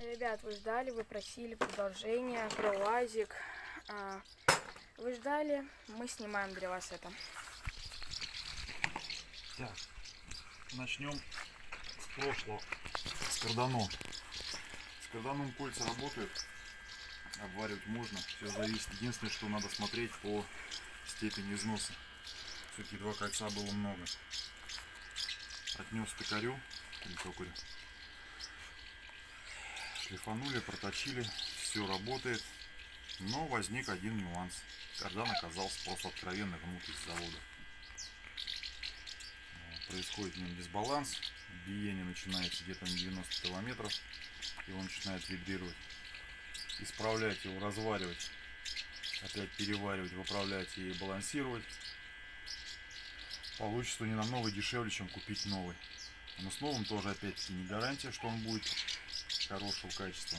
Ребят, вы ждали, вы просили продолжение про УАЗик. Вы ждали, мы снимаем для вас это. Так, начнем с прошлого, с карданом. С карданом кольца работают, обваривать можно, все зависит. Единственное, что надо смотреть по степени износа. Все-таки два кольца было много. Отнес токарю, токарю. Шлифанули, проточили, все работает. Но возник один нюанс. Кардан оказался просто откровенно гнут из завода. Происходит в нем дисбаланс. Биение начинается где-то на 90 километров. Его начинает вибрировать. Исправлять его, разваривать. Опять переваривать, выправлять и балансировать. Получится не намного дешевле, чем купить новый. Но с новым тоже опять-таки не гарантия, что он будет хорошего качества.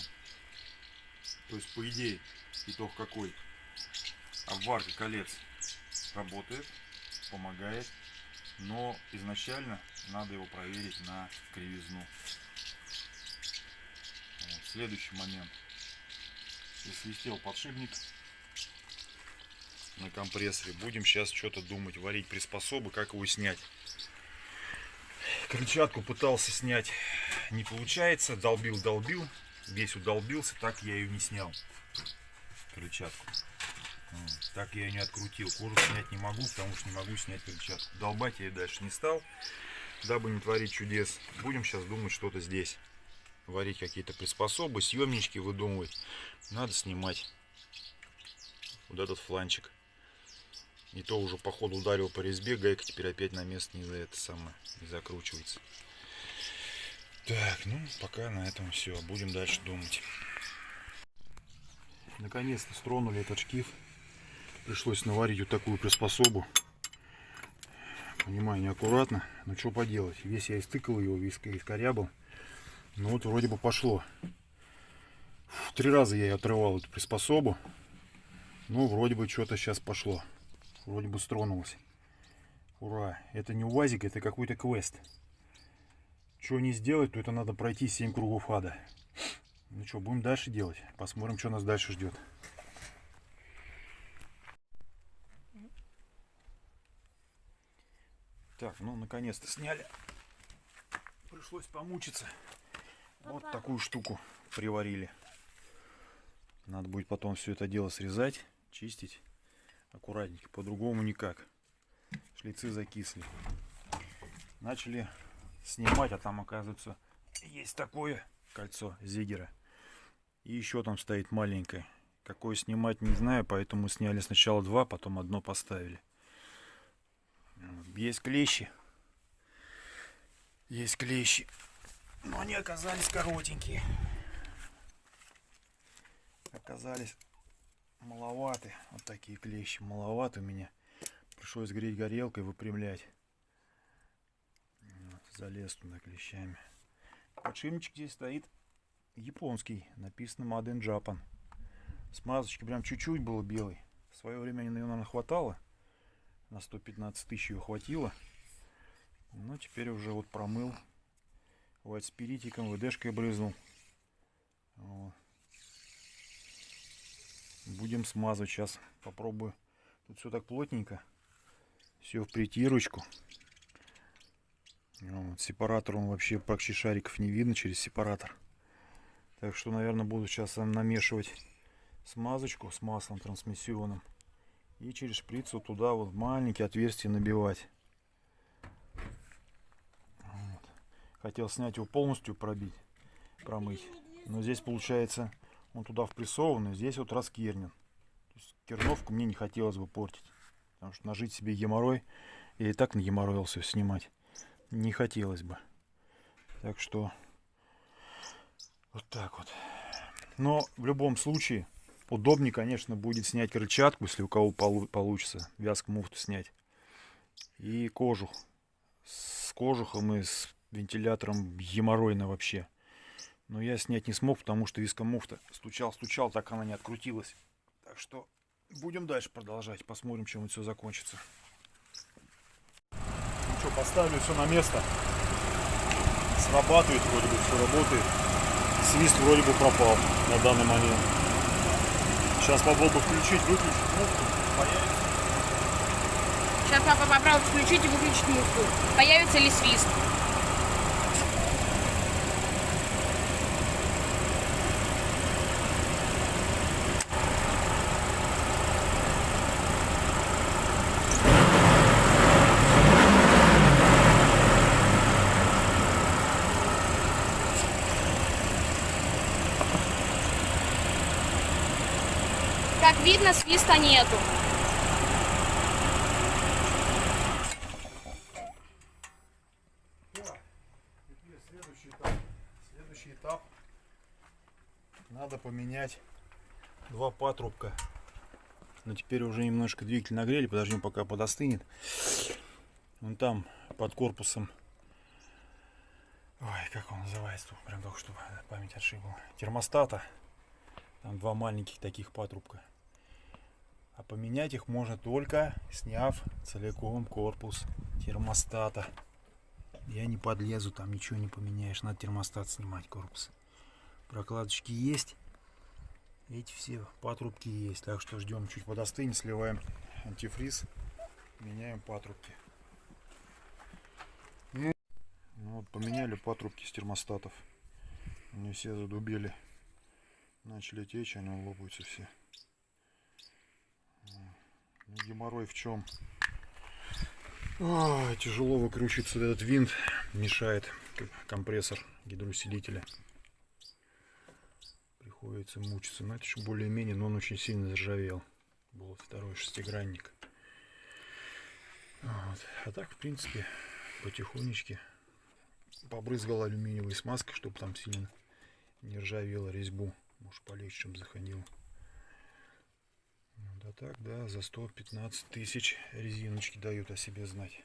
То есть по идее итог какой? Обварка колец работает, помогает, но изначально надо его проверить на кривизну. Вот. Следующий момент. Свистел подшипник на компрессоре. Будем сейчас что-то думать, варить приспособы, как его снять. Крыльчатку пытался снять, не получается, долбил, весь удолбился, так я ее не снял, крыльчатку. Так я ее не открутил, кожу снять не могу, потому что не могу снять крыльчатку. Долбать я ее дальше не стал, дабы не творить чудес. Будем сейчас думать что-то здесь, варить какие-то приспособы, съемнички выдумывать. Надо снимать вот этот фланчик. И то уже по ходу ударил по резьбе, гайка теперь опять на место не закручивается. Так, ну пока на этом все. Будем дальше думать. Наконец-то стронули этот шкив. Пришлось наварить вот такую приспособу. Понимаю, неаккуратно. Но что поделать. Весь я истыкал его, весь искорябал. Ну вот вроде бы пошло. 3 раза я отрывал эту приспособу. Ну вроде бы что-то сейчас пошло. Вроде бы стронулось. Ура! Это не УАЗик, это какой-то квест. Что не сделать, то это надо пройти 7 кругов ада. Ну что, будем дальше делать. Посмотрим, что нас дальше ждет. Так, ну наконец-то сняли. Пришлось помучиться. Вот такую штуку приварили. Надо будет потом все это дело срезать, чистить. Аккуратненько, по-другому никак. Шлицы закисли. Начали снимать, а там, оказывается, есть такое кольцо Зигера. И еще там стоит маленькое. Какое снимать, не знаю, поэтому сняли сначала 2, потом одно поставили. Есть клещи. Есть клещи. Но они оказались коротенькие. Оказались маловаты. Вот такие клещи. Маловаты у меня. Пришлось греть горелкой, выпрямлять. Вот, залез туда клещами. Подшипничек здесь стоит японский. Написано Made in Japan. Смазочки прям чуть-чуть было белый. В свое время ее, наверное, хватало. На 115 тысяч ее хватило. Но теперь уже вот промыл. Вот спиритиком, ВДшкой брызнул. Вот. Будем смазывать сейчас. Попробую. Тут все так плотненько. Все в притирочку. Вот. Сепаратор, он вообще практически шариков не видно через сепаратор. Так что, наверное, буду сейчас намешивать смазочку с маслом трансмиссионным. И через шприц вот туда вот маленькие отверстия набивать. Вот. Хотел снять его полностью, промыть. Но здесь получается... Он туда впрессованный, здесь вот раскернен. То есть керновку мне не хотелось бы портить. Потому что нажить себе геморрой. Я и так нагеморроился снимать. Не хотелось бы. Так что вот так вот. Но в любом случае удобнее, конечно, будет снять крыльчатку, если у кого получится вязк муфту снять. И кожух. С кожухом и с вентилятором геморройно вообще. Но я снять не смог, потому что вискомуфта стучал, так она не открутилась. Так что будем дальше продолжать. Посмотрим, чем это все закончится. Ну что, поставлю все на место. Срабатывает, вроде бы все работает. свист вроде бы пропал на данный момент. Сейчас попробую включить, выключить муфту. Появится. Сейчас папа попробует включить и выключить муфту. Появится ли свист? Как видно, свиста нету. Теперь следующий этап. Надо поменять два патрубка. Но теперь уже немножко двигатель нагрели. Подождем, пока подостынет. Вон там под корпусом. Ой, как он называется? Прям только что память отшибла. Термостата. Там два маленьких таких патрубка. А поменять их можно только сняв целиком корпус термостата. Я не подлезу, там ничего не поменяешь. Надо термостат снимать, корпус. Прокладочки есть. Эти все патрубки есть. Так что ждем, чуть подостынет, сливаем антифриз, меняем патрубки. Ну вот, поменяли патрубки с термостатов. Они все задубели. Начали течь, они лопаются все. Ну, геморрой в чем? Тяжело выкручивается этот винт, мешает компрессор гидроусилителя. Приходится мучиться. Но это еще более-менее, но он очень сильно заржавел. Был второй шестигранник. Вот. А так, в принципе, потихонечку побрызгал алюминиевой смазкой, чтобы там сильно не ржавело резьбу. Может, полегче, чем заходил. Да так, да, за 115 тысяч резиночки дают о себе знать.